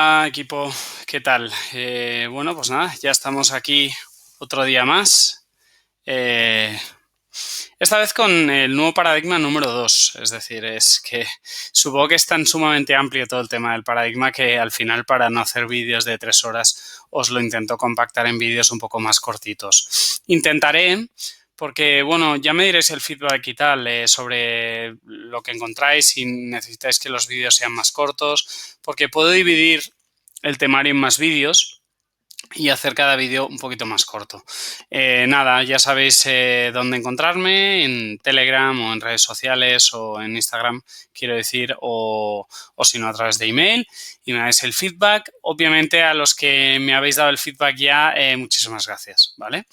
Hola equipo, ¿qué tal? Bueno, pues nada, ya estamos aquí otro día más. Esta vez con el nuevo paradigma número 2, es decir, es que supongo que es tan sumamente amplio todo el tema del paradigma que al final, para no hacer vídeos de 3 horas, os lo intento compactar en vídeos un poco más cortitos. Intentaré, porque bueno, ya me diréis el feedback y tal sobre lo que encontráis, si necesitáis que los vídeos sean más cortos, porque puedo dividir el temario en más vídeos y hacer cada vídeo un poquito más corto. Nada, ya sabéis dónde encontrarme, en Telegram o en redes sociales o en Instagram, quiero decir, o si no a través de email, y me dais el feedback. Obviamente a los que me habéis dado el feedback ya, muchísimas gracias, ¿vale?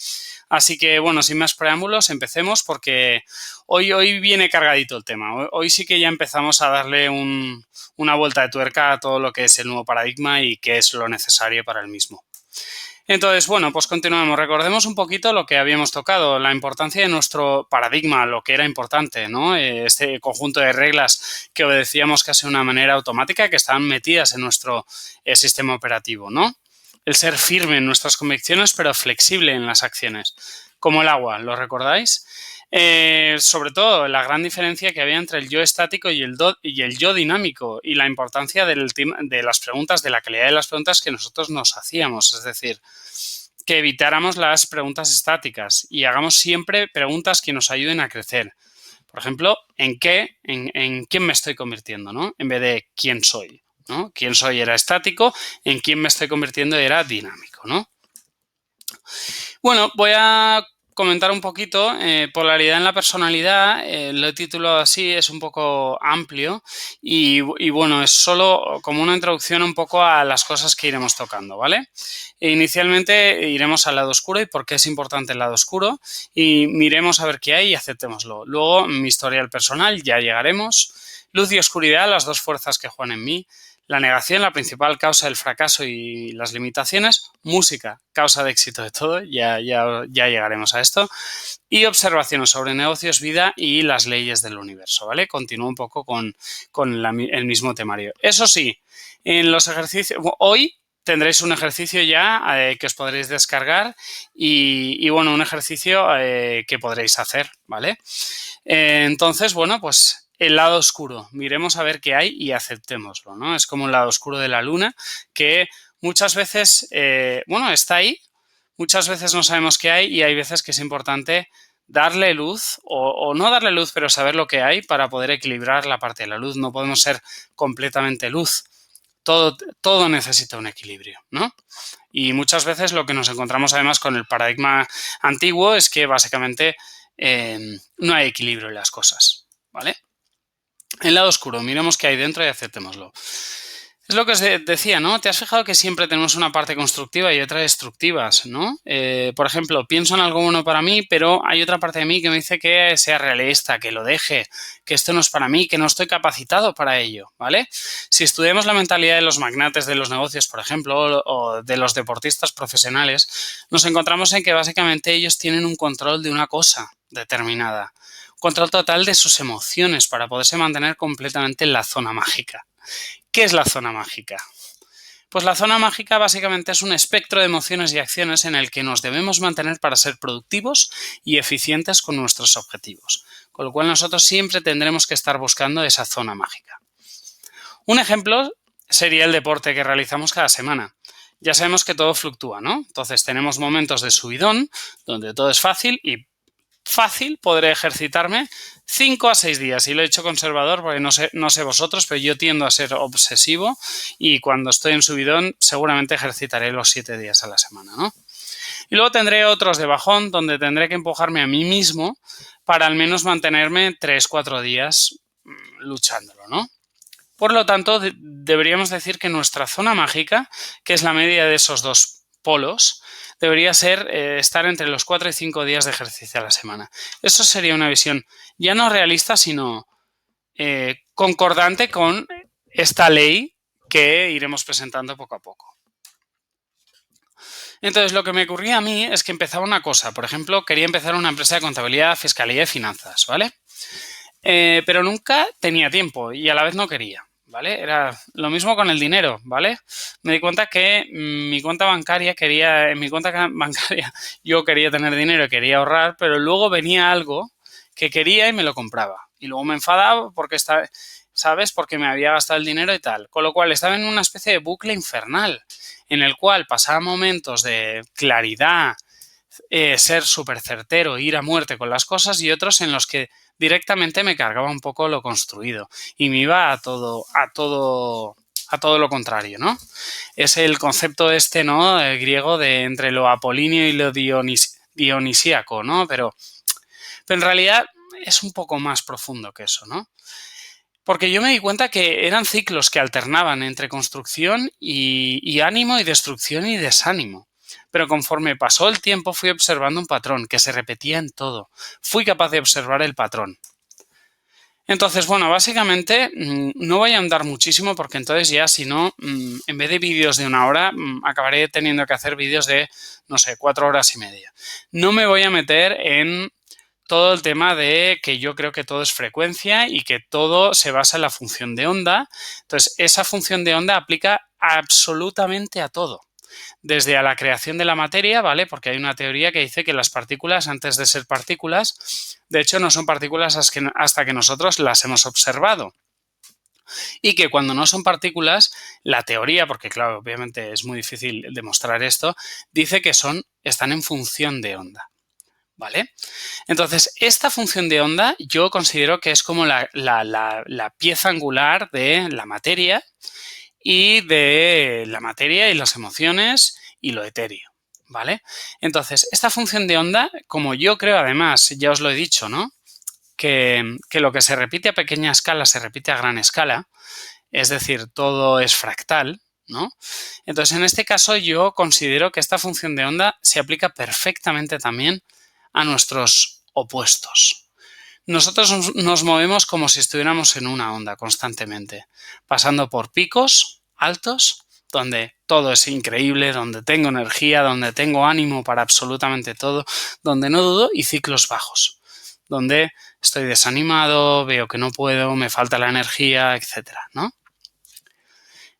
Así que bueno, sin más preámbulos, empecemos porque hoy viene cargadito el tema. Hoy sí que ya empezamos a darle una vuelta de tuerca a todo lo que es el nuevo paradigma y qué es lo necesario para el mismo. Entonces, bueno, pues continuamos. Recordemos un poquito lo que habíamos tocado, la importancia de nuestro paradigma, lo que era importante, ¿no? Este conjunto de reglas que obedecíamos casi de una manera automática, que estaban metidas en nuestro sistema operativo, ¿no? El ser firme en nuestras convicciones, pero flexible en las acciones. Como el agua, ¿lo recordáis? Sobre todo la gran diferencia que había entre el yo estático y el yo dinámico, y la importancia de las preguntas, de la calidad de las preguntas que nosotros nos hacíamos. Es decir, que evitáramos las preguntas estáticas y hagamos siempre preguntas que nos ayuden a crecer. Por ejemplo, ¿en quién me estoy convirtiendo, ¿no? En vez de quién soy, ¿no? Quién soy era estático, en quién me estoy convirtiendo era dinámico, ¿no? Bueno, voy a comentar un poquito polaridad en la personalidad. Lo he titulado así, es un poco amplio y bueno, es solo como una introducción un poco a las cosas que iremos tocando, ¿vale? Inicialmente iremos al lado oscuro y por qué es importante el lado oscuro, y miremos a ver qué hay y aceptémoslo. Luego, mi historial personal, ya llegaremos. Luz y oscuridad, las dos fuerzas que juegan en mí. La negación, la principal causa del fracaso y las limitaciones. Música, causa de éxito de todo, ya llegaremos a esto. Y observaciones sobre negocios, vida y las leyes del universo, ¿vale? Continúo un poco con el mismo temario. Eso sí, en los ejercicios, hoy tendréis un ejercicio ya que os podréis descargar y bueno, un ejercicio que podréis hacer, ¿vale? Entonces, bueno, pues el lado oscuro, miremos a ver qué hay y aceptémoslo, ¿no? Es como el lado oscuro de la luna, que muchas veces, bueno, está ahí, muchas veces no sabemos qué hay y hay veces que es importante darle luz o no darle luz, pero saber lo que hay para poder equilibrar la parte de la luz. No podemos ser completamente luz. Todo necesita un equilibrio, ¿no? Y muchas veces lo que nos encontramos además con el paradigma antiguo es que básicamente no hay equilibrio en las cosas, ¿vale? El lado oscuro, miremos qué hay dentro y aceptémoslo. Es lo que os decía, ¿no? ¿Te has fijado que siempre tenemos una parte constructiva y otra destructiva, ¿no? Por ejemplo, pienso en algo bueno para mí, pero hay otra parte de mí que me dice que sea realista, que lo deje, que esto no es para mí, que no estoy capacitado para ello, ¿vale? Si estudiamos la mentalidad de los magnates de los negocios, por ejemplo, o de los deportistas profesionales, nos encontramos en que básicamente ellos tienen un control de una cosa determinada. Control total de sus emociones para poderse mantener completamente en la zona mágica. ¿Qué es la zona mágica? Pues la zona mágica básicamente es un espectro de emociones y acciones en el que nos debemos mantener para ser productivos y eficientes con nuestros objetivos. Con lo cual nosotros siempre tendremos que estar buscando esa zona mágica. Un ejemplo sería el deporte que realizamos cada semana. Ya sabemos que todo fluctúa, ¿no? Entonces tenemos momentos de subidón donde todo es fácil y podré ejercitarme 5 a 6 días. Y lo he hecho conservador porque no sé vosotros, pero yo tiendo a ser obsesivo y cuando estoy en subidón seguramente ejercitaré los 7 días a la semana, ¿no? Y luego tendré otros de bajón donde tendré que empujarme a mí mismo para al menos mantenerme 3-4 días luchándolo, ¿no? Por lo tanto, deberíamos decir que nuestra zona mágica, que es la media de esos dos polos, debería ser estar entre los 4 y 5 días de ejercicio a la semana. Eso sería una visión ya no realista, sino concordante con esta ley que iremos presentando poco a poco. Entonces, lo que me ocurría a mí es que empezaba una cosa. Por ejemplo, quería empezar una empresa de contabilidad, fiscalía y finanzas, ¿vale? Pero nunca tenía tiempo y a la vez no quería. ¿vale? Era lo mismo con el dinero, ¿vale? Me di cuenta que mi cuenta bancaria en mi cuenta bancaria yo quería tener dinero, quería ahorrar, pero luego venía algo que quería y me lo compraba. Y luego me enfadaba porque ¿sabes? Porque me había gastado el dinero y tal. Con lo cual estaba en una especie de bucle infernal en el cual pasaba momentos de claridad, ser súper certero, ir a muerte con las cosas, y otros en los que directamente me cargaba un poco lo construido y me iba a todo lo contrario, ¿no? Es el concepto este, ¿no? El griego de entre lo apolíneo y lo dionisíaco, ¿no? Pero en realidad es un poco más profundo que eso, ¿no? Porque yo me di cuenta que eran ciclos que alternaban entre construcción y ánimo, y destrucción y desánimo. Pero conforme pasó el tiempo fui observando un patrón que se repetía en todo. Fui capaz de observar el patrón. Entonces, bueno, básicamente no voy a andar muchísimo porque entonces ya, si no, en vez de vídeos de 1 hora, acabaré teniendo que hacer vídeos de, no sé, 4 horas y media. No me voy a meter en todo el tema de que yo creo que todo es frecuencia y que todo se basa en la función de onda. Entonces, esa función de onda aplica absolutamente a todo. Desde a la creación de la materia, ¿vale? Porque hay una teoría que dice que las partículas, antes de ser partículas, de hecho no son partículas hasta que nosotros las hemos observado. Y que cuando no son partículas, la teoría, porque claro, obviamente es muy difícil demostrar esto, dice que están en función de onda. ¿Vale? Entonces, esta función de onda yo considero que es como la pieza angular de la materia y las emociones y lo etéreo, ¿vale? Entonces, esta función de onda, como yo creo, además, ya os lo he dicho, ¿no? Que lo que se repite a pequeña escala se repite a gran escala, es decir, todo es fractal, ¿no? Entonces, en este caso yo considero que esta función de onda se aplica perfectamente también a nuestros opuestos. Nosotros nos movemos como si estuviéramos en una onda constantemente, pasando por picos altos, donde todo es increíble, donde tengo energía, donde tengo ánimo para absolutamente todo, donde no dudo, y ciclos bajos, donde estoy desanimado, veo que no puedo, me falta la energía, etcétera, ¿no?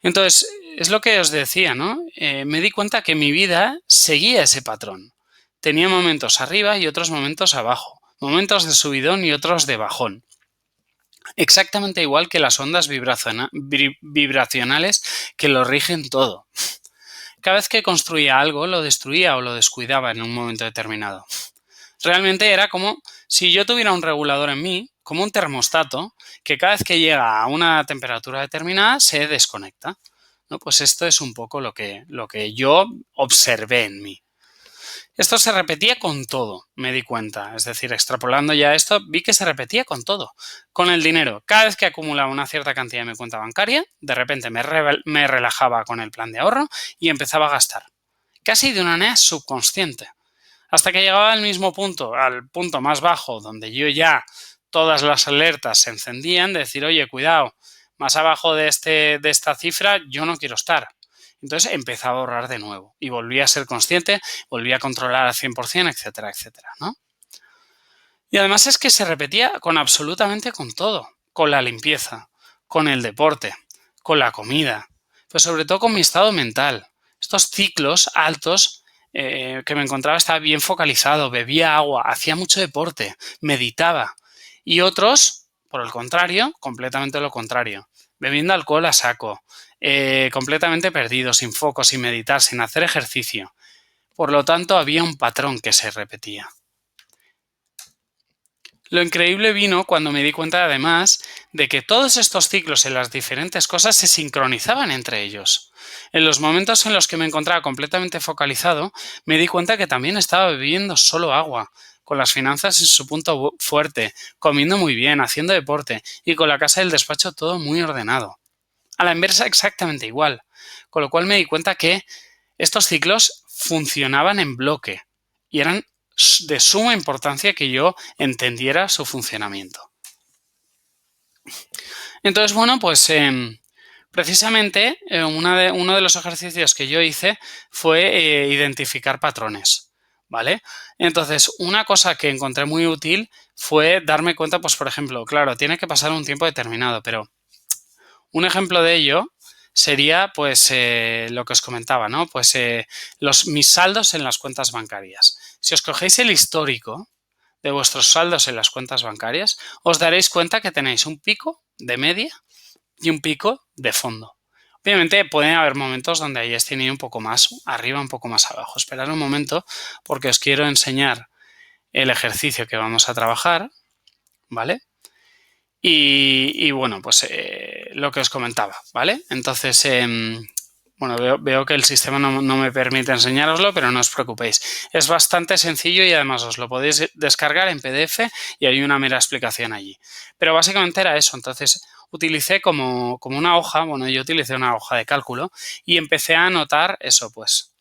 Entonces, es lo que os decía, ¿no? Me di cuenta que mi vida seguía ese patrón. Tenía momentos arriba y otros momentos abajo, momentos de subidón y otros de bajón. Exactamente igual que las ondas vibracionales que lo rigen todo. Cada vez que construía algo, lo destruía o lo descuidaba en un momento determinado. Realmente era como si yo tuviera un regulador en mí, como un termostato, que cada vez que llega a una temperatura determinada se desconecta. ¿No? Pues esto es un poco lo que yo observé en mí. Esto se repetía con todo, me di cuenta. Es decir, extrapolando ya esto, vi que se repetía con todo. Con el dinero. Cada vez que acumulaba una cierta cantidad en mi cuenta bancaria, de repente me relajaba con el plan de ahorro y empezaba a gastar. Casi de una manera subconsciente. Hasta que llegaba al mismo punto, al punto más bajo, donde yo ya todas las alertas se encendían, de decir, oye, cuidado, más abajo de esta cifra yo no quiero estar. Entonces empezaba a ahorrar de nuevo y volvía a ser consciente, volvía a controlar al 100%, etcétera, etcétera, ¿no? Y además es que se repetía absolutamente con todo, con la limpieza, con el deporte, con la comida, pero sobre todo con mi estado mental. Estos ciclos altos que me encontraba, estaba bien focalizado, bebía agua, hacía mucho deporte, meditaba. Y otros, por el contrario, completamente lo contrario, bebiendo alcohol a saco, completamente perdido, sin foco, sin meditar, sin hacer ejercicio. Por lo tanto, había un patrón que se repetía. Lo increíble vino cuando me di cuenta, además, de que todos estos ciclos en las diferentes cosas se sincronizaban entre ellos. En los momentos en los que me encontraba completamente focalizado, me di cuenta que también estaba bebiendo solo agua, con las finanzas en su punto fuerte, comiendo muy bien, haciendo deporte y con la casa del despacho todo muy ordenado. A la inversa exactamente igual, con lo cual me di cuenta que estos ciclos funcionaban en bloque y eran de suma importancia que yo entendiera su funcionamiento. Entonces, bueno, pues precisamente uno de los ejercicios que yo hice fue identificar patrones, ¿vale? Entonces, una cosa que encontré muy útil fue darme cuenta, pues por ejemplo, claro, tiene que pasar un tiempo determinado, pero Un ejemplo de ello sería pues lo que os comentaba, ¿no? Pues mis saldos en las cuentas bancarias. Si os cogéis el histórico de vuestros saldos en las cuentas bancarias, os daréis cuenta que tenéis un pico de media y un pico de fondo. Obviamente pueden haber momentos donde hayáis tenido un poco más arriba, un poco más abajo. Esperad un momento porque os quiero enseñar el ejercicio que vamos a trabajar, ¿vale? Y bueno, pues lo que os comentaba, ¿vale? Entonces, bueno, veo que el sistema no me permite enseñároslo, pero no os preocupéis. Es bastante sencillo y además os lo podéis descargar en PDF y hay una mera explicación allí. Pero básicamente era eso. Entonces, utilicé como una hoja, bueno, yo utilicé una hoja de cálculo y empecé a anotar eso, pues,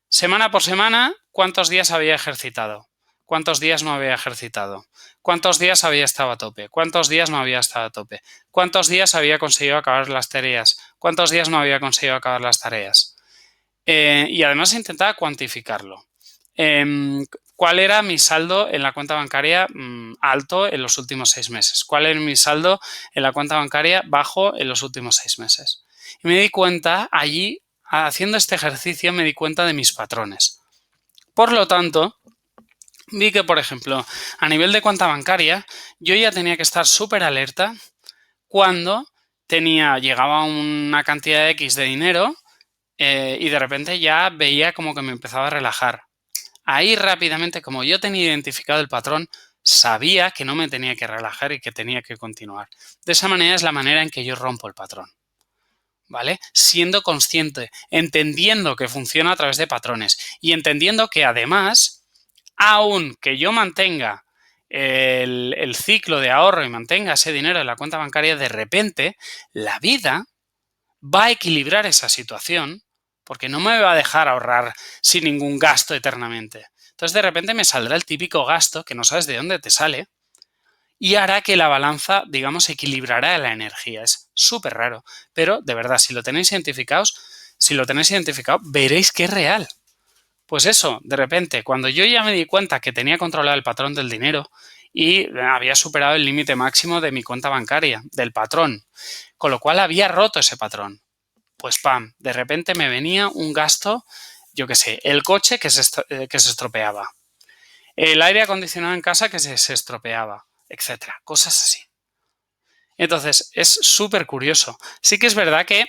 semana por semana, cuántos días había ejercitado, cuántos días no había ejercitado, cuántos días había estado a tope, cuántos días no había estado a tope, cuántos días había conseguido acabar las tareas, cuántos días no había conseguido acabar las tareas. Y además intentaba cuantificarlo. ¿Cuál era mi saldo en la cuenta bancaria alto en los últimos 6 meses? ¿Cuál era mi saldo en la cuenta bancaria bajo en los últimos 6 meses? Y me di cuenta allí, haciendo este ejercicio, me di cuenta de mis patrones. Por lo tanto, vi que, por ejemplo, a nivel de cuenta bancaria, yo ya tenía que estar súper alerta cuando llegaba una cantidad X de dinero y de repente ya veía como que me empezaba a relajar. Ahí rápidamente, como yo tenía identificado el patrón, sabía que no me tenía que relajar y que tenía que continuar. De esa manera es la manera en que yo rompo el patrón, ¿vale? Siendo consciente, entendiendo que funciona a través de patrones y entendiendo que además, aun que yo mantenga el ciclo de ahorro y mantenga ese dinero en la cuenta bancaria, de repente la vida va a equilibrar esa situación porque no me va a dejar ahorrar sin ningún gasto eternamente. Entonces de repente me saldrá el típico gasto que no sabes de dónde te sale y hará que la balanza, digamos, equilibrará la energía. Es súper raro, pero de verdad, si lo tenéis identificado, veréis que es real. Pues eso, de repente, cuando yo ya me di cuenta que tenía controlado el patrón del dinero y había superado el límite máximo de mi cuenta bancaria, del patrón, con lo cual había roto ese patrón, pues pam, de repente me venía un gasto, yo qué sé, el coche que se estropeaba, el aire acondicionado en casa que se estropeaba, etcétera, cosas así. Entonces, es súper curioso. Sí que es verdad que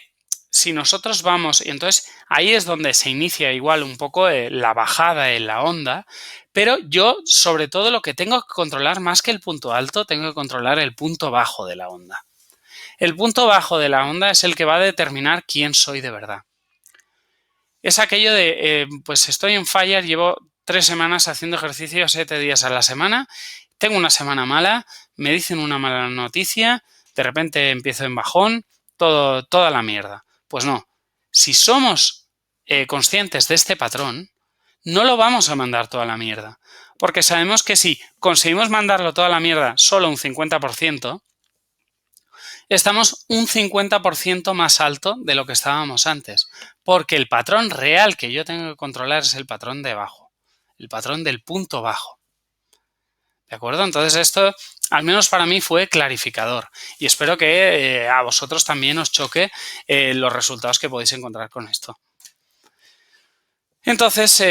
si nosotros vamos, y entonces ahí es donde se inicia igual un poco la bajada en la onda, pero yo sobre todo lo que tengo que controlar más que el punto alto, tengo que controlar el punto bajo de la onda. El punto bajo de la onda es el que va a determinar quién soy de verdad. Es aquello de, pues estoy en fire, llevo 3 semanas haciendo ejercicio 7 días a la semana, tengo una semana mala, me dicen una mala noticia, de repente empiezo en bajón, toda la mierda. Pues no, si somos conscientes de este patrón, no lo vamos a mandar toda la mierda. Porque sabemos que si conseguimos mandarlo toda la mierda solo un 50%, estamos un 50% más alto de lo que estábamos antes. Porque el patrón real que yo tengo que controlar es el patrón de abajo, el patrón del punto bajo. ¿De acuerdo? Entonces esto, al menos para mí, fue clarificador y espero que a vosotros también os choque los resultados que podéis encontrar con esto. Entonces,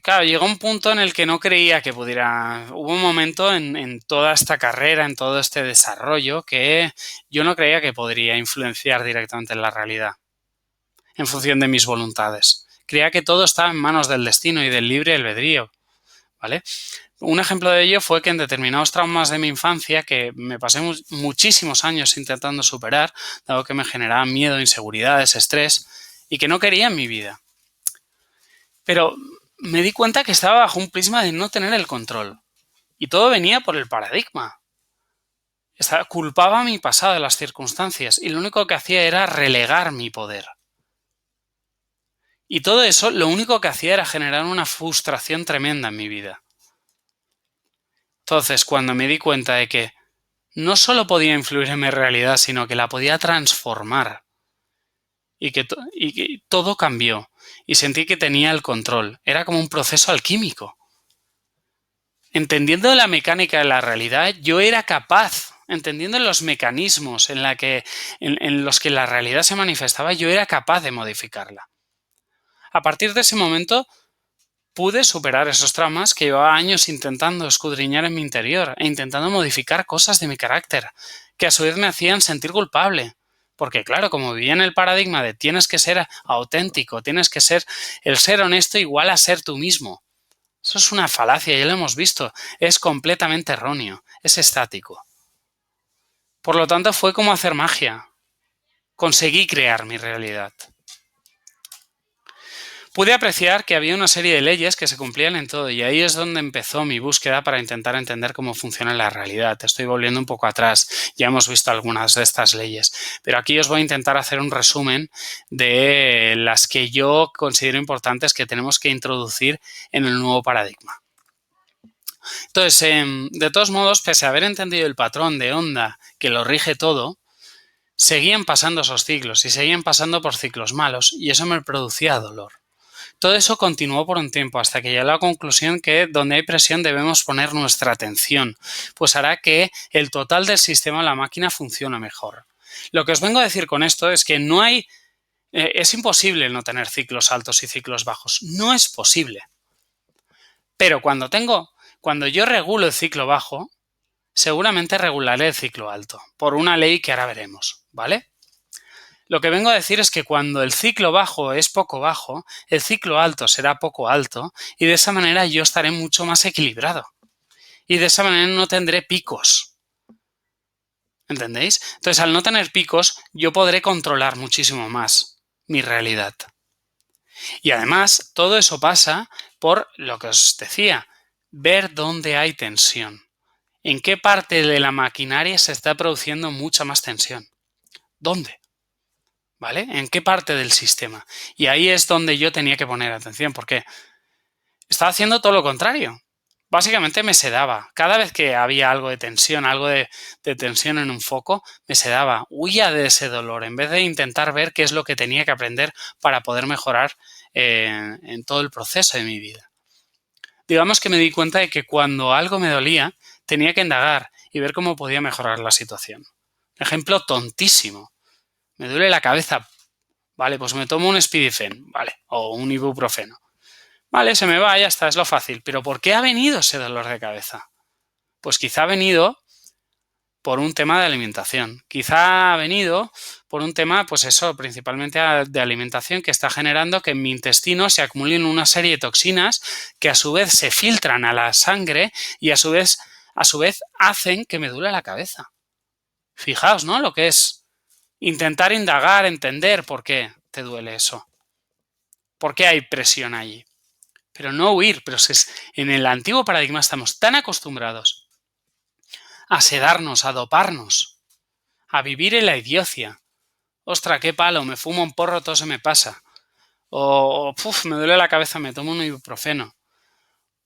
claro, llegó un punto en el que no creía que pudiera. Hubo un momento en toda esta carrera, en todo este desarrollo, que yo no creía que podría influenciar directamente en la realidad, en función de mis voluntades. Creía que todo estaba en manos del destino y del libre albedrío, ¿vale? Un ejemplo de ello fue que en determinados traumas de mi infancia, que me pasé muchísimos años intentando superar, dado que me generaban miedo, inseguridades, estrés, y que no quería en mi vida. Pero me di cuenta que estaba bajo un prisma de no tener el control. Y todo venía por el paradigma. Culpaba a mi pasado de las circunstancias y lo único que hacía era relegar mi poder. Y todo eso lo único que hacía era generar una frustración tremenda en mi vida. Entonces, cuando me di cuenta de que no solo podía influir en mi realidad, sino que la podía transformar y que todo cambió y sentí que tenía el control. Era como un proceso alquímico. Entendiendo la mecánica de la realidad, yo era capaz entendiendo los mecanismos en los que la realidad se manifestaba, yo era capaz de modificarla. A partir de ese momento pude superar esos traumas que llevaba años intentando escudriñar en mi interior e intentando modificar cosas de mi carácter, que a su vez me hacían sentir culpable. Porque claro, como vivía en el paradigma de tienes que ser auténtico, tienes que ser el ser honesto igual a ser tú mismo. Eso es una falacia, ya lo hemos visto. Es completamente erróneo, es estático. Por lo tanto, fue como hacer magia. Conseguí crear mi realidad. Pude apreciar que había una serie de leyes que se cumplían en todo y ahí es donde empezó mi búsqueda para intentar entender cómo funciona la realidad. Estoy volviendo un poco atrás, ya hemos visto algunas de estas leyes, pero aquí os voy a intentar hacer un resumen de las que yo considero importantes que tenemos que introducir en el nuevo paradigma. Entonces, de todos modos, pese a haber entendido el patrón de onda que lo rige todo, seguían pasando esos ciclos y seguían pasando por ciclos malos y eso me producía dolor. Todo eso continuó por un tiempo hasta que llegó a la conclusión que donde hay presión debemos poner nuestra atención, pues hará que el total del sistema o la máquina funcione mejor. Lo que os vengo a decir con esto es que no hay, es imposible no tener ciclos altos y ciclos bajos, no es posible. Pero cuando yo regulo el ciclo bajo, seguramente regularé el ciclo alto, por una ley que ahora veremos, ¿vale? Lo que vengo a decir es que cuando el ciclo bajo es poco bajo, el ciclo alto será poco alto y de esa manera yo estaré mucho más equilibrado. Y de esa manera no tendré picos. ¿Entendéis? Entonces, al no tener picos, yo podré controlar muchísimo más mi realidad. Y además, todo eso pasa por lo que os decía, ver dónde hay tensión. ¿En qué parte de la maquinaria se está produciendo mucha más tensión? ¿Dónde? ¿Vale? ¿En qué parte del sistema? Y ahí es donde yo tenía que poner atención, porque estaba haciendo todo lo contrario. Básicamente me sedaba. Cada vez que había algo de tensión, algo de tensión en un foco, me sedaba. Huía de ese dolor en vez de intentar ver qué es lo que tenía que aprender para poder mejorar en todo el proceso de mi vida. Digamos que me di cuenta de que cuando algo me dolía, tenía que indagar y ver cómo podía mejorar la situación. Ejemplo tontísimo. Me duele la cabeza. Vale, pues me tomo un Spidifen, vale, o un ibuprofeno. Vale, se me va, ya está, es lo fácil. Pero ¿por qué ha venido ese dolor de cabeza? Pues quizá ha venido por un tema de alimentación. Quizá ha venido por un tema, pues eso, principalmente de alimentación que está generando que en mi intestino se acumulen una serie de toxinas que a su vez se filtran a la sangre y a su vez hacen que me duele la cabeza. Fijaos, ¿no? Lo que es intentar indagar, entender por qué te duele eso. ¿Por qué hay presión allí? Pero no huir, pero en el antiguo paradigma estamos tan acostumbrados a sedarnos, a doparnos, a vivir en la idiocia. Ostra, qué palo, me fumo un porro, todo se me pasa. O me duele la cabeza, me tomo un ibuprofeno.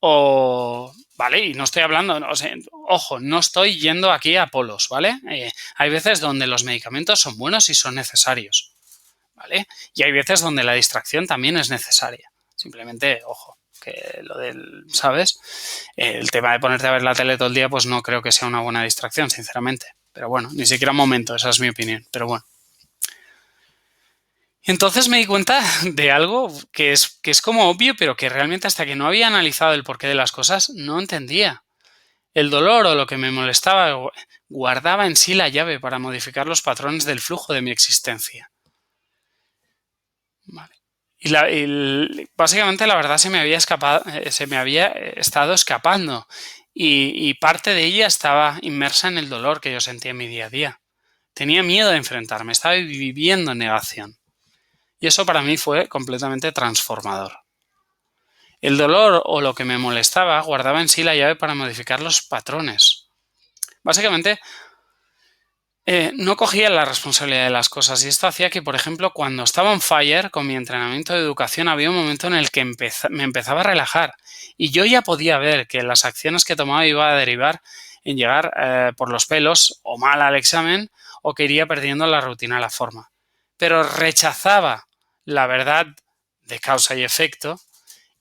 O, vale, y no estoy hablando, o sea, ojo, no estoy yendo aquí a polos, ¿vale? Hay veces donde los medicamentos son buenos y son necesarios, ¿vale? Y hay veces donde la distracción también es necesaria. Simplemente, ojo, que lo del, ¿sabes? El tema de ponerte a ver la tele todo el día, pues no creo que sea una buena distracción, sinceramente. Pero bueno, ni siquiera un momento, esa es mi opinión. Pero bueno. Entonces me di cuenta de algo que es como obvio, pero que realmente hasta que no había analizado el porqué de las cosas, no entendía. El dolor o lo que me molestaba guardaba en sí la llave para modificar los patrones del flujo de mi existencia. Vale. Básicamente la verdad se me había estado escapando y parte de ella estaba inmersa en el dolor que yo sentía en mi día a día. Tenía miedo de enfrentarme, estaba viviendo en negación. Y eso para mí fue completamente transformador. El dolor o lo que me molestaba guardaba en sí la llave para modificar los patrones. Básicamente, no cogía la responsabilidad de las cosas y esto hacía que, por ejemplo, cuando estaba on fire con mi entrenamiento de educación había un momento en el que me empezaba a relajar y yo ya podía ver que las acciones que tomaba iba a derivar en llegar por los pelos o mal al examen o que iría perdiendo la rutina, la forma. Pero rechazaba la verdad de causa y efecto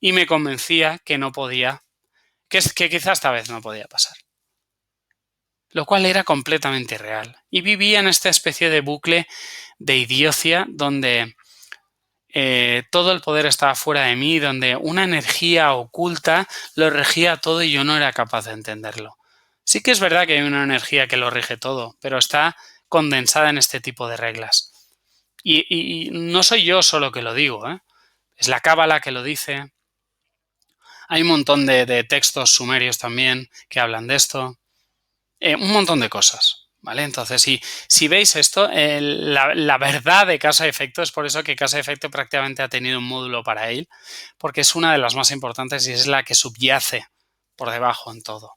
y me convencía que no podía, que quizás esta vez no podía pasar. lo cual era completamente irreal. Y vivía en esta especie de bucle de idiocia donde todo el poder estaba fuera de mí, donde una energía oculta lo regía todo y yo no era capaz de entenderlo. Sí que es verdad que hay una energía que lo rige todo, pero está condensada en este tipo de reglas. Y no soy yo solo que lo digo, ¿eh? Es la Cábala que lo dice. Hay un montón de textos sumerios también que hablan de esto. Un montón de cosas, ¿vale? Entonces, si veis esto, la verdad de causa y efecto es por eso que causa y efecto prácticamente ha tenido un módulo para él, porque es una de las más importantes y es la que subyace por debajo en todo.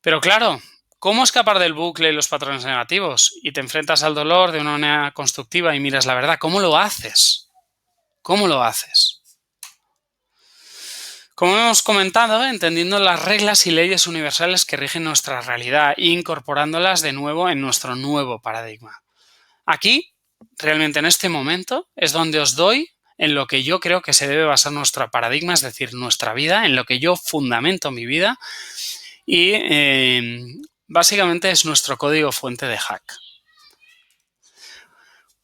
Pero claro, ¿cómo escapar del bucle y los patrones negativos? Y te enfrentas al dolor de una manera constructiva y miras la verdad. ¿Cómo lo haces? ¿Cómo lo haces? Como hemos comentado, entendiendo las reglas y leyes universales que rigen nuestra realidad e incorporándolas de nuevo en nuestro nuevo paradigma. Aquí, realmente en este momento, es donde os doy en lo que yo creo que se debe basar nuestro paradigma, es decir, nuestra vida, en lo que yo fundamento mi vida y básicamente es nuestro código fuente de hack.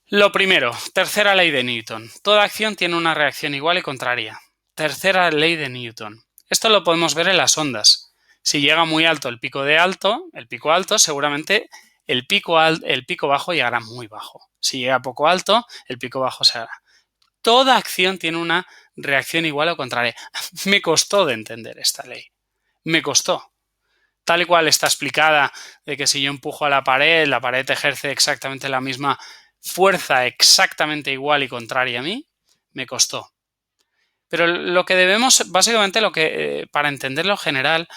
Lo primero, tercera ley de Newton. Toda acción tiene una reacción igual y contraria. Tercera ley de Newton. Esto lo podemos ver en las ondas. Si llega muy alto el pico alto, seguramente el pico bajo llegará muy bajo. Si llega poco alto, el pico bajo se hará. Toda acción tiene una reacción igual o contraria. Me costó de entender esta ley. Me costó. Tal y cual está explicada de que si yo empujo a la pared ejerce exactamente la misma fuerza exactamente igual y contraria a mí, me costó. Pero lo que debemos, básicamente para entender lo general,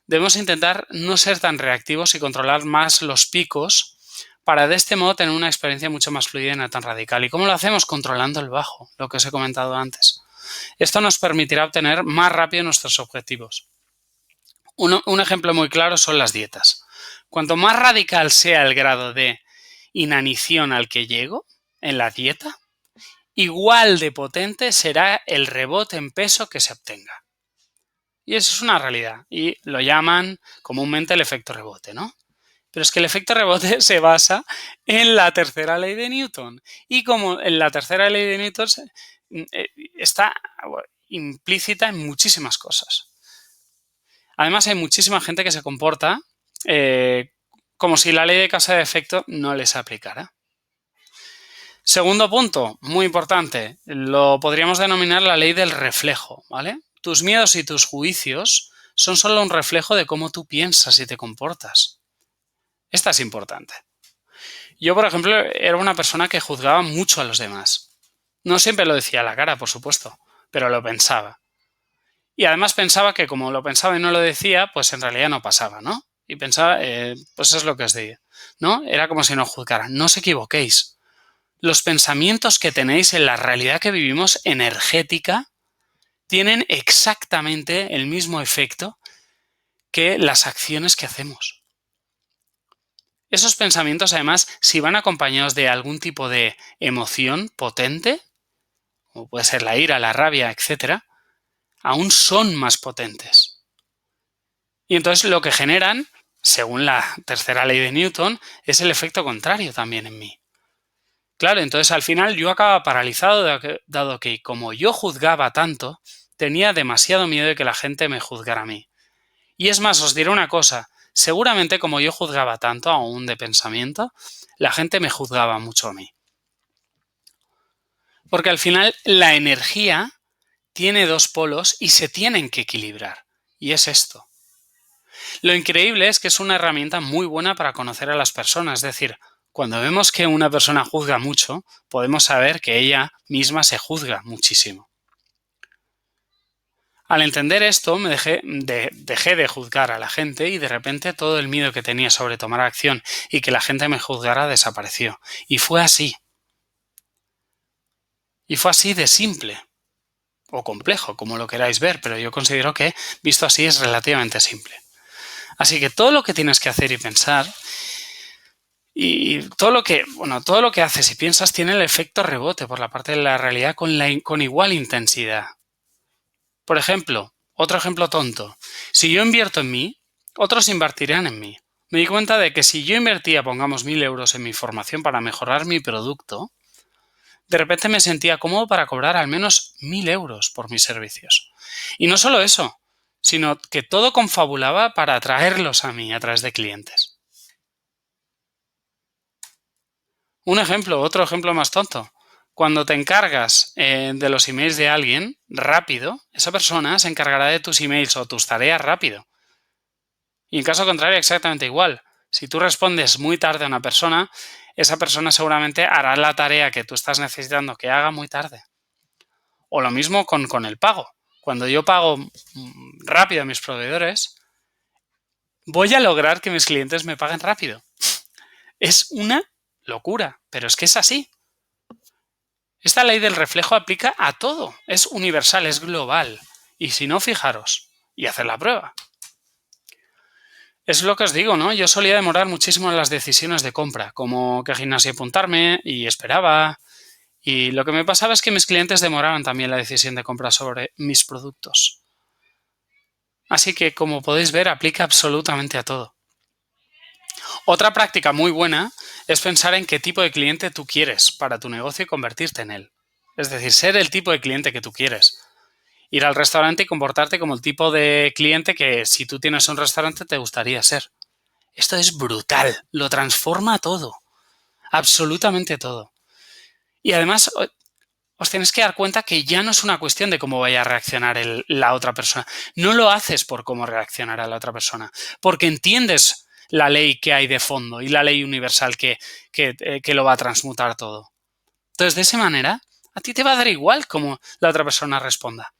debemos intentar no ser tan reactivos y controlar más los picos para de este modo tener una experiencia mucho más fluida y no tan radical. ¿Y cómo lo hacemos? Controlando el bajo, lo que os he comentado antes. Esto nos permitirá obtener más rápido nuestros objetivos. Un ejemplo muy claro son las dietas. Cuanto más radical sea el grado de inanición al que llego en la dieta, igual de potente será el rebote en peso que se obtenga. Y eso es una realidad y lo llaman comúnmente el efecto rebote, ¿no? Pero es que el efecto rebote se basa en la tercera ley de Newton y como en la tercera ley de Newton está implícita en muchísimas cosas. Además, hay muchísima gente que se comporta como si la ley de causa y efecto no les aplicara. Segundo punto, muy importante, lo podríamos denominar la ley del reflejo, ¿vale? Tus miedos y tus juicios son solo un reflejo de cómo tú piensas y te comportas. Esta es importante. Yo, por ejemplo, era una persona que juzgaba mucho a los demás. No siempre lo decía a la cara, por supuesto, pero lo pensaba. Y además pensaba que como lo pensaba y no lo decía, pues en realidad no pasaba, ¿no? Y pensaba, pues es lo que os digo, ¿no? Era como si no juzgaran. No os equivoquéis. Los pensamientos que tenéis en la realidad que vivimos energética tienen exactamente el mismo efecto que las acciones que hacemos. Esos pensamientos, además, si van acompañados de algún tipo de emoción potente, como puede ser la ira, la rabia, etc., aún son más potentes. Y entonces lo que generan, según la tercera ley de Newton, es el efecto contrario también en mí. Claro, entonces al final yo acababa paralizado dado que como yo juzgaba tanto, tenía demasiado miedo de que la gente me juzgara a mí. Y es más, os diré una cosa, seguramente como yo juzgaba tanto aún de pensamiento, la gente me juzgaba mucho a mí. Porque al final la energía tiene dos polos y se tienen que equilibrar. Y es esto. Lo increíble es que es una herramienta muy buena para conocer a las personas, es decir, cuando vemos que una persona juzga mucho, podemos saber que ella misma se juzga muchísimo. Al entender esto, me dejé de juzgar a la gente y de repente todo el miedo que tenía sobre tomar acción y que la gente me juzgara desapareció. Y fue así. Y fue así de simple. O complejo, como lo queráis ver, pero yo considero que, visto así, es relativamente simple. Así que todo lo que tienes que hacer y pensar y todo lo que haces y piensas tiene el efecto rebote por la parte de la realidad con igual intensidad. Por ejemplo, otro ejemplo tonto. Si yo invierto en mí, otros invertirán en mí. Me di cuenta de que si yo invertía, pongamos 1.000 euros en mi formación para mejorar mi producto, de repente me sentía cómodo para cobrar al menos 1.000 euros por mis servicios. Y no solo eso, sino que todo confabulaba para atraerlos a mí a través de clientes. Otro ejemplo más tonto. Cuando te encargas de los emails de alguien rápido, esa persona se encargará de tus emails o tus tareas rápido. Y en caso contrario, exactamente igual. Si tú respondes muy tarde a una persona, esa persona seguramente hará la tarea que tú estás necesitando que haga muy tarde. O lo mismo con el pago. Cuando yo pago rápido a mis proveedores, voy a lograr que mis clientes me paguen rápido. Es una locura, pero es que es así. Esta ley del reflejo aplica a todo. Es universal, es global. Y si no, fijaros y haced la prueba. Es lo que os digo, ¿no? Yo solía demorar muchísimo en las decisiones de compra, como qué gimnasio apuntarme y esperaba. Y lo que me pasaba es que mis clientes demoraban también la decisión de compra sobre mis productos. Así que, como podéis ver, aplica absolutamente a todo. Otra práctica muy buena es pensar en qué tipo de cliente tú quieres para tu negocio y convertirte en él. Es decir, ser el tipo de cliente que tú quieres. Ir al restaurante y comportarte como el tipo de cliente que si tú tienes un restaurante te gustaría ser. Esto es brutal, lo transforma todo, absolutamente todo. Y además os tenéis que dar cuenta que ya no es una cuestión de cómo vaya a reaccionar la otra persona. No lo haces por cómo reaccionará la otra persona, porque entiendes la ley que hay de fondo y la ley universal que lo va a transmutar todo. Entonces, de esa manera, a ti te va a dar igual cómo la otra persona responda.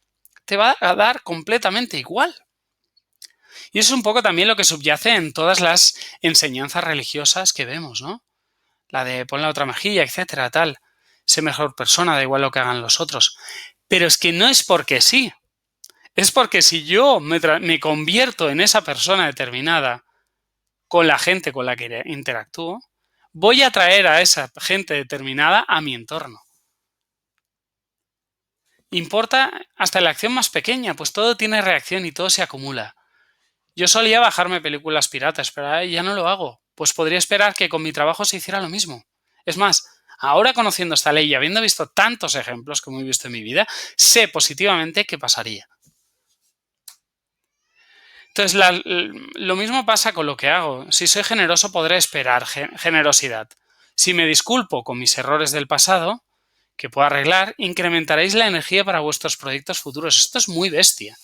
Te va a dar completamente igual. Y eso es un poco también lo que subyace en todas las enseñanzas religiosas que vemos, ¿no? La de pon la otra mejilla, etcétera, tal. Sé mejor persona, da igual lo que hagan los otros. Pero es que no es porque sí. Es porque si yo me convierto en esa persona determinada con la gente con la que interactúo, voy a atraer a esa gente determinada a mi entorno. Importa hasta la acción más pequeña, pues todo tiene reacción y todo se acumula. Yo solía bajarme películas piratas, pero ahora ya no lo hago. Pues podría esperar que con mi trabajo se hiciera lo mismo. Es más, ahora conociendo esta ley y habiendo visto tantos ejemplos como he visto en mi vida, sé positivamente qué pasaría. Entonces, lo mismo pasa con lo que hago. Si soy generoso, podré esperar generosidad. Si me disculpo con mis errores del pasado, que puedo arreglar, incrementaréis la energía para vuestros proyectos futuros. Esto es muy bestia.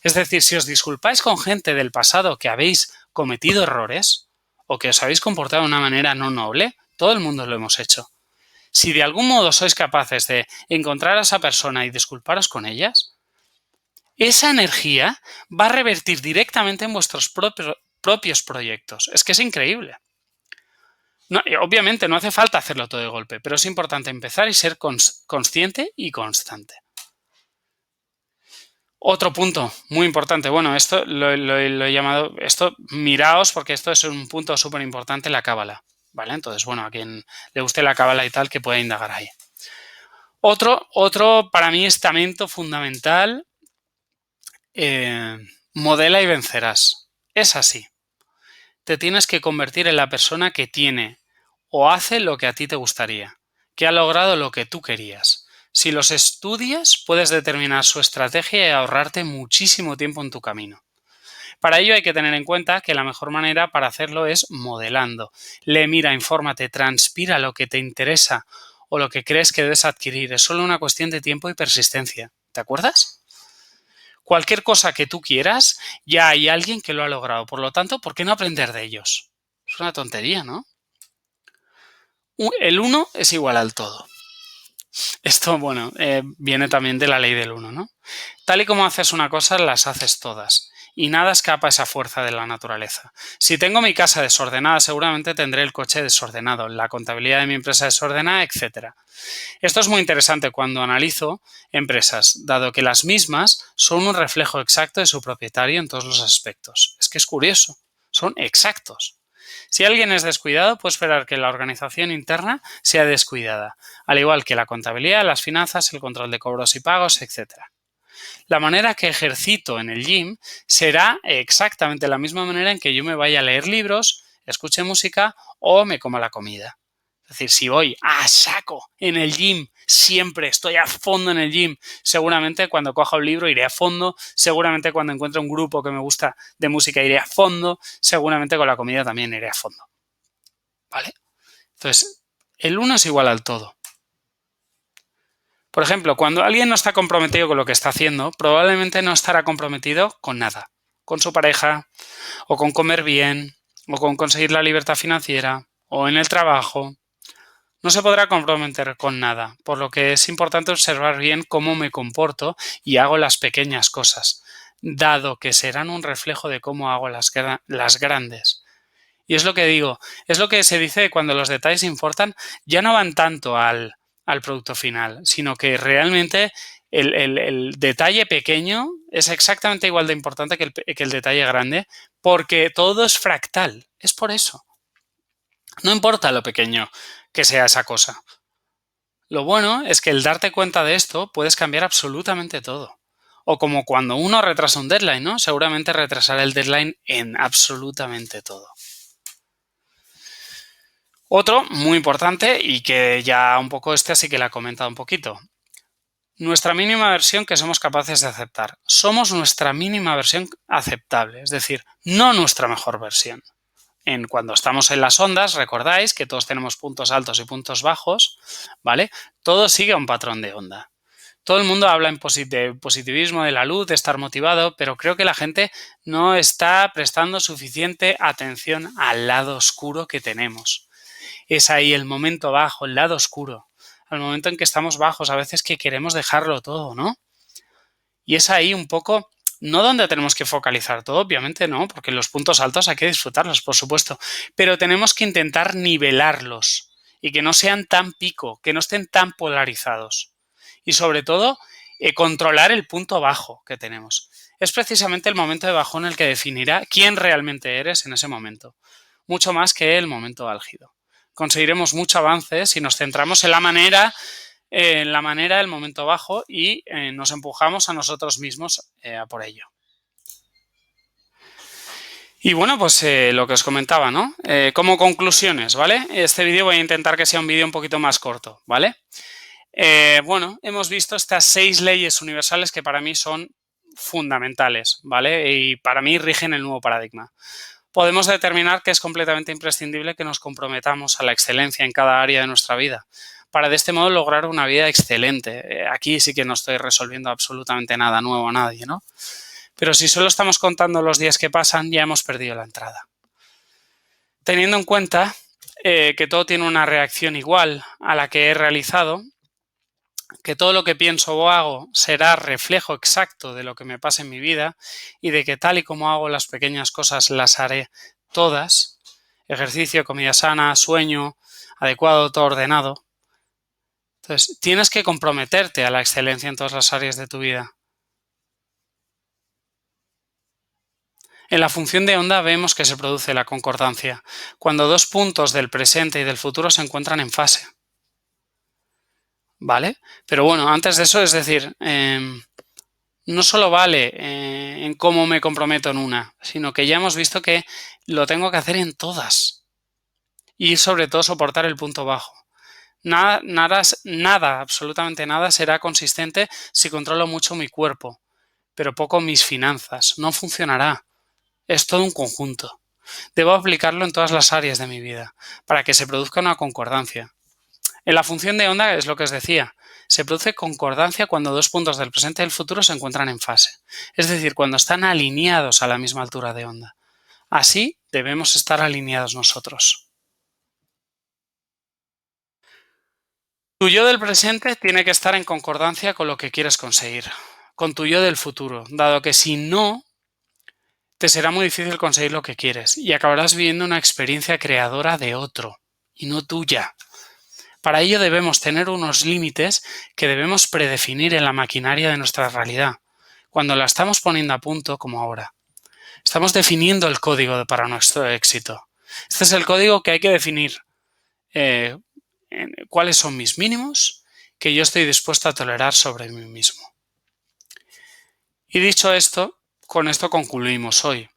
Es decir, si os disculpáis con gente del pasado que habéis cometido errores o que os habéis comportado de una manera no noble, todo el mundo lo hemos hecho. Si de algún modo sois capaces de encontrar a esa persona y disculparos con ellas, esa energía va a revertir directamente en vuestros propios proyectos. Es que es increíble. No, obviamente no hace falta hacerlo todo de golpe, pero es importante empezar y ser consciente y constante. Otro punto muy importante, bueno, esto lo he llamado, miraos porque esto es un punto súper importante, la cábala, ¿vale? Entonces, bueno, a quien le guste la cábala y tal, que pueda indagar ahí. Otro para mí estamento fundamental, modela y vencerás. Es así. Te tienes que convertir en la persona que tiene o hace lo que a ti te gustaría, que ha logrado lo que tú querías. Si los estudias, puedes determinar su estrategia y ahorrarte muchísimo tiempo en tu camino. Para ello hay que tener en cuenta que la mejor manera para hacerlo es modelando. Lee, mira, infórmate, transpira lo que te interesa o lo que crees que debes adquirir. Es solo una cuestión de tiempo y persistencia. ¿Te acuerdas? Cualquier cosa que tú quieras, ya hay alguien que lo ha logrado. Por lo tanto, ¿por qué no aprender de ellos? Es una tontería, ¿no? El 1 es igual al todo. Esto, bueno, viene también de la ley del 1, ¿no? Tal y como haces una cosa, las haces todas. Y nada escapa a esa fuerza de la naturaleza. Si tengo mi casa desordenada, seguramente tendré el coche desordenado, la contabilidad de mi empresa desordenada, etc. Esto es muy interesante cuando analizo empresas, dado que las mismas son un reflejo exacto de su propietario en todos los aspectos. Es que es curioso, son exactos. Si alguien es descuidado, puede esperar que la organización interna sea descuidada, al igual que la contabilidad, las finanzas, el control de cobros y pagos, etc. La manera que ejercito en el gym será exactamente la misma manera en que yo me vaya a leer libros, escuche música o me coma la comida. Es decir, si voy a saco en el gym, siempre estoy a fondo en el gym, seguramente cuando coja un libro iré a fondo, seguramente cuando encuentre un grupo que me gusta de música iré a fondo, seguramente con la comida también iré a fondo. ¿Vale? Entonces, el uno es igual al todo. Por ejemplo, cuando alguien no está comprometido con lo que está haciendo, probablemente no estará comprometido con nada. Con su pareja, o con comer bien, o con conseguir la libertad financiera, o en el trabajo. No se podrá comprometer con nada, por lo que es importante observar bien cómo me comporto y hago las pequeñas cosas, dado que serán un reflejo de cómo hago las grandes. Y es lo que digo, es lo que se dice cuando los detalles importan, ya no van tanto al producto final, sino que realmente el detalle pequeño es exactamente igual de importante que el detalle grande, porque todo es fractal, es por eso. No importa lo pequeño que sea esa cosa. Lo bueno es que el darte cuenta de esto puedes cambiar absolutamente todo. O como cuando uno retrasa un deadline, ¿no? Seguramente retrasará el deadline en absolutamente todo. Otro muy importante y que ya un poco así que la he comentado un poquito. Nuestra mínima versión que somos capaces de aceptar. Somos nuestra mínima versión aceptable, es decir, no nuestra mejor versión. Cuando estamos en las ondas, recordáis que todos tenemos puntos altos y puntos bajos, ¿vale? Todo sigue un patrón de onda. Todo el mundo habla de positivismo, de la luz, de estar motivado, pero creo que la gente no está prestando suficiente atención al lado oscuro que tenemos. Es ahí el momento bajo, el lado oscuro, al momento en que estamos bajos, a veces que queremos dejarlo todo, ¿no? Y es ahí un poco, no donde tenemos que focalizar todo, obviamente no, porque los puntos altos hay que disfrutarlos, por supuesto, pero tenemos que intentar nivelarlos y que no sean tan pico, que no estén tan polarizados. Y sobre todo, controlar el punto bajo que tenemos. Es precisamente el momento de bajón el que definirá quién realmente eres en ese momento, mucho más que el momento álgido. Conseguiremos mucho avance si nos centramos en la manera del momento bajo y nos empujamos a nosotros mismos a por ello. Y bueno, pues lo que os comentaba, ¿no? Como conclusiones, ¿vale? Este vídeo voy a intentar que sea un vídeo un poquito más corto, ¿vale? Bueno, hemos visto estas 6 leyes universales que para mí son fundamentales, ¿vale? Y para mí rigen el nuevo paradigma. Podemos determinar que es completamente imprescindible que nos comprometamos a la excelencia en cada área de nuestra vida, para de este modo lograr una vida excelente. Aquí sí que no estoy resolviendo absolutamente nada nuevo a nadie, ¿no? Pero si solo estamos contando los días que pasan, ya hemos perdido la entrada. Teniendo en cuenta que todo tiene una reacción igual a la que he realizado, que todo lo que pienso o hago será reflejo exacto de lo que me pasa en mi vida y de que tal y como hago las pequeñas cosas las haré todas, ejercicio, comida sana, sueño, adecuado, todo ordenado. Entonces, tienes que comprometerte a la excelencia en todas las áreas de tu vida. En la función de onda vemos que se produce la concordancia, cuando dos puntos del presente y del futuro se encuentran en fase. ¿Vale? Pero bueno, antes de eso, es decir, no solo vale en cómo me comprometo en una, sino que ya hemos visto que lo tengo que hacer en todas. Y sobre todo soportar el punto bajo. Nada, absolutamente nada será consistente si controlo mucho mi cuerpo, pero poco mis finanzas. No funcionará. Es todo un conjunto. Debo aplicarlo en todas las áreas de mi vida para que se produzca una concordancia. En la función de onda es lo que os decía. Se produce concordancia cuando dos puntos del presente y del futuro se encuentran en fase. Es decir, cuando están alineados a la misma altura de onda. Así debemos estar alineados nosotros. Tu yo del presente tiene que estar en concordancia con lo que quieres conseguir, con tu yo del futuro, dado que si no, te será muy difícil conseguir lo que quieres y acabarás viviendo una experiencia creadora de otro y no tuya. Para ello debemos tener unos límites que debemos predefinir en la maquinaria de nuestra realidad, cuando la estamos poniendo a punto como ahora. Estamos definiendo el código para nuestro éxito. Este es el código que hay que definir. ¿Cuáles son mis mínimos que yo estoy dispuesto a tolerar sobre mí mismo? Y dicho esto, con esto concluimos hoy.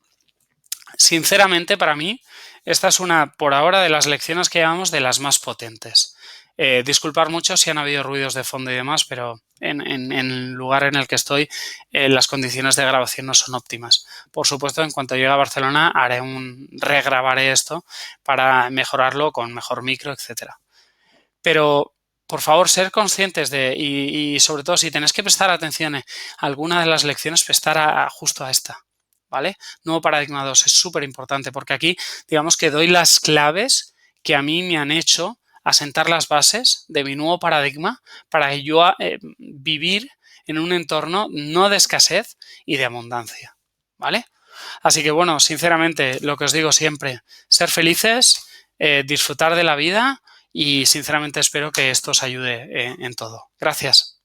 Sinceramente, para mí, esta es una, por ahora, de las lecciones que llevamos de las más potentes. Disculpar mucho si han habido ruidos de fondo y demás, pero en el lugar en el que estoy, las condiciones de grabación no son óptimas. Por supuesto, en cuanto llegue a Barcelona, regrabaré esto para mejorarlo con mejor micro, etcétera. Pero, por favor, ser conscientes y sobre todo, si tenéis que prestar atención a alguna de las lecciones, prestar justo a esta. ¿Vale? Nuevo paradigma 2 es súper importante porque aquí, digamos que doy las claves que a mí me han hecho asentar las bases de mi nuevo paradigma para yo vivir en un entorno no de escasez y de abundancia. ¿Vale? Así que bueno, sinceramente, lo que os digo siempre, ser felices, disfrutar de la vida y sinceramente espero que esto os ayude en todo. Gracias.